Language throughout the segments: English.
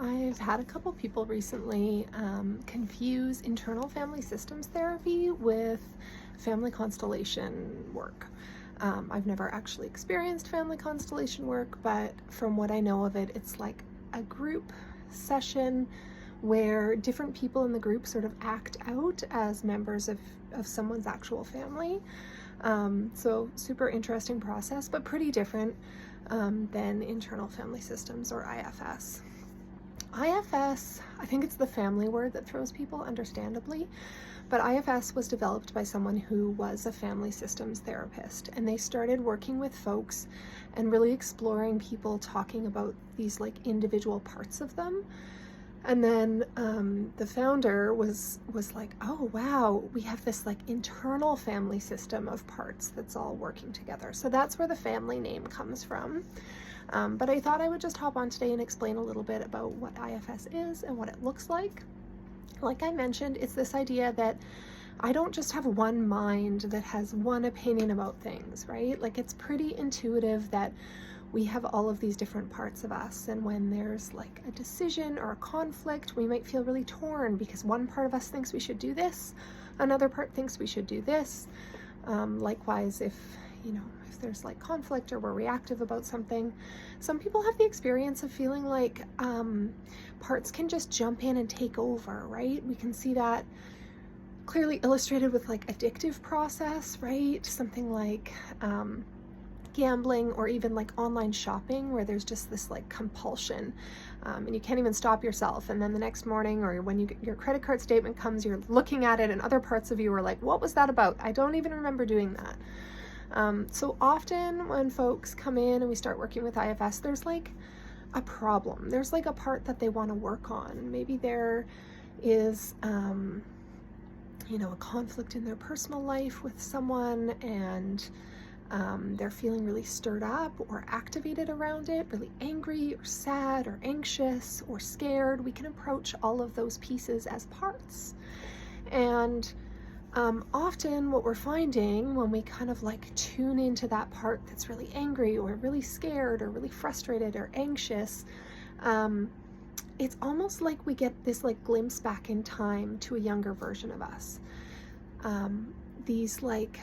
I've had a couple people recently confuse internal family systems therapy with family constellation work. I've never actually experienced family constellation work, but from what I know of it, it's like a group session where different people in the group sort of act out as members of someone's actual family. So super interesting process, but pretty different than internal family systems or IFS. IFS, I think it's the family word that throws people, understandably, but IFS was developed by someone who was a family systems therapist, and they started working with folks and really exploring people talking about these like individual parts of them. And then the founder was like, oh wow, we have this like internal family system of parts that's all working together. So that's where the family name comes from. But I thought I would just hop on today and explain a little bit about what IFS is and what it looks like. Like I mentioned, it's this idea that I don't just have one mind that has one opinion about things, right? Like it's pretty intuitive that we have all of these different parts of us, and when there's like a decision or a conflict, we might feel really torn because one part of us thinks we should do this, another part thinks we should do this. Likewise, if there's like conflict or we're reactive about something, some people have the experience of feeling like parts can just jump in and take over, right? We can see that clearly illustrated with like addictive process, right? Something like gambling, or even like online shopping, where there's just this like compulsion and you can't even stop yourself, and then the next morning or when your credit card statement comes, you're looking at it and other parts of you are like, what was that about? I don't even remember doing that. So often when folks come in and we start working with IFS, there's like a problem, there's like a part that they want to work on. Maybe there is a conflict in their personal life with someone, and they're feeling really stirred up or activated around it, really angry or sad or anxious or scared. We can approach all of those pieces as parts. And often what we're finding when we kind of like tune into that part that's really angry or really scared or really frustrated or anxious, it's almost like we get this like glimpse back in time to a younger version of us. These like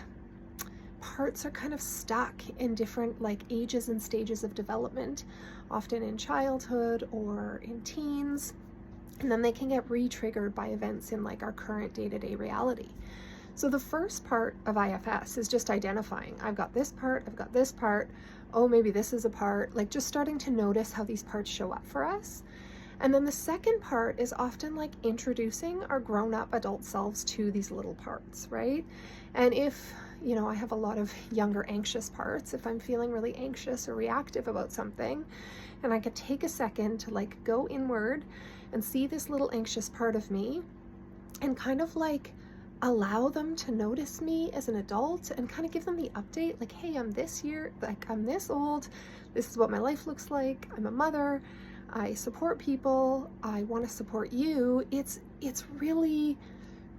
parts are kind of stuck in different like ages and stages of development, often in childhood or in teens, and then they can get re-triggered by events in like our current day-to-day reality. So the first part of IFS is just identifying, I've got this part, I've got this part, oh maybe this is a part, like just starting to notice how these parts show up for us. And then the second part is often like introducing our grown-up adult selves to these little parts, right? And if I have a lot of younger anxious parts, if I'm feeling really anxious or reactive about something, and I could take a second to like go inward and see this little anxious part of me and kind of like allow them to notice me as an adult and kind of give them the update, like, hey, I'm this year, like I'm this old, this is what my life looks like, I'm a mother, I support people, I want to support you. It's really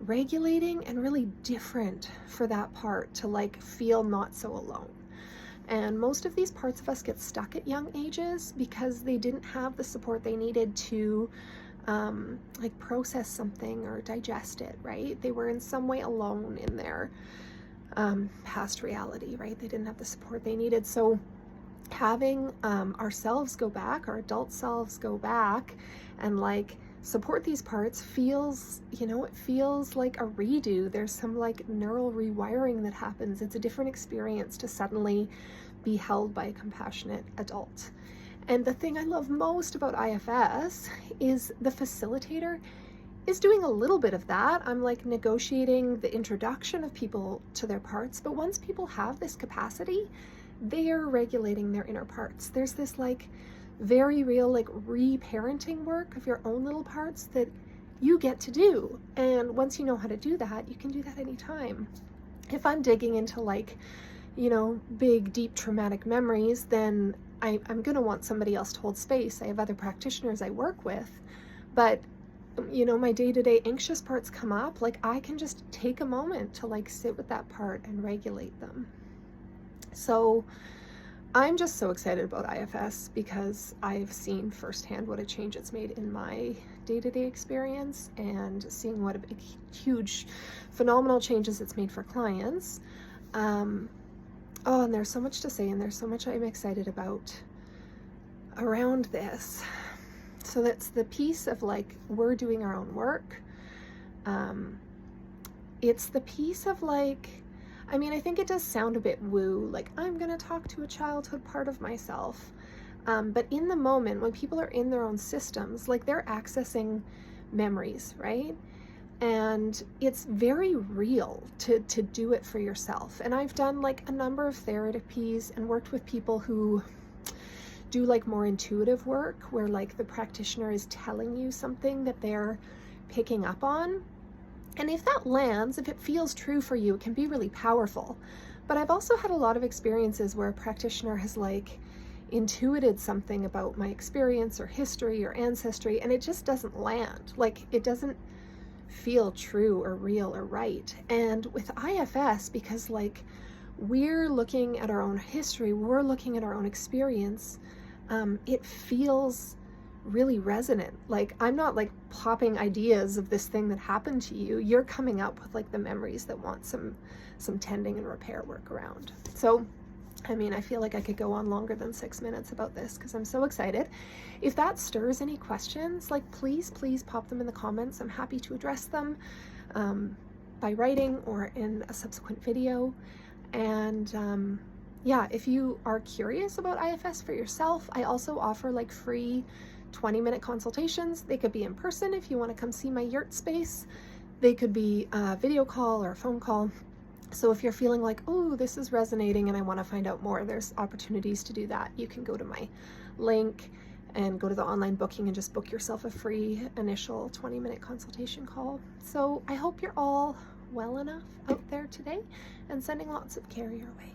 regulating and really different for that part to like feel not so alone. And most of these parts of us get stuck at young ages because they didn't have the support they needed to like process something or digest it, right? They were in some way alone in their past reality, right? They didn't have the support they needed. So having ourselves go back, our adult selves go back and like support these parts feels, it feels like a redo. There's some like neural rewiring that happens. It's a different experience to suddenly be held by a compassionate adult. And the thing I love most about IFS is the facilitator is doing a little bit of that. I'm like negotiating the introduction of people to their parts, but once people have this capacity, they are regulating their inner parts. There's this like very real like re-parenting work of your own little parts that you get to do. And once you know how to do that, you can do that anytime. If I'm digging into like, big, deep traumatic memories, then I'm gonna want somebody else to hold space. I have other practitioners I work with, but my day-to-day anxious parts come up, like I can just take a moment to like sit with that part and regulate them. So I'm just so excited about IFS because I've seen firsthand what a change it's made in my day-to-day experience, and seeing what a big, huge, phenomenal changes it's made for clients. Oh, and there's so much to say, and there's so much I'm excited about around this. So that's the piece of like, we're doing our own work. It's the piece of like, I mean, I think it does sound a bit woo, like I'm gonna talk to a childhood part of myself. But in the moment, when people are in their own systems, like they're accessing memories, right? And it's very real to do it for yourself. And I've done like a number of therapies and worked with people who do like more intuitive work, where like the practitioner is telling you something that they're picking up on. And if that lands, if it feels true for you, it can be really powerful. But I've also had a lot of experiences where a practitioner has like intuited something about my experience or history or ancestry, and it just doesn't land. Like it doesn't feel true or real or right. And with IFS, because like we're looking at our own history, we're looking at our own experience, it feels really resonant. Like I'm not like popping ideas of this thing that happened to you. You're coming up with like the memories that want some tending and repair work around. So I mean, I feel like I could go on longer than 6 minutes about this because I'm so excited. If that stirs any questions, like please pop them in the comments. I'm happy to address them by writing or in a subsequent video. And yeah, if you are curious about IFS for yourself, I also offer like free 20-minute consultations. They could be in person if you want to come see my yurt space. They could be a video call or a phone call. So if you're feeling like, oh, this is resonating and I want to find out more, there's opportunities to do that. You can go to my link and go to the online booking and just book yourself a free initial 20-minute consultation call. So I hope you're all well enough out there today, and sending lots of care your way.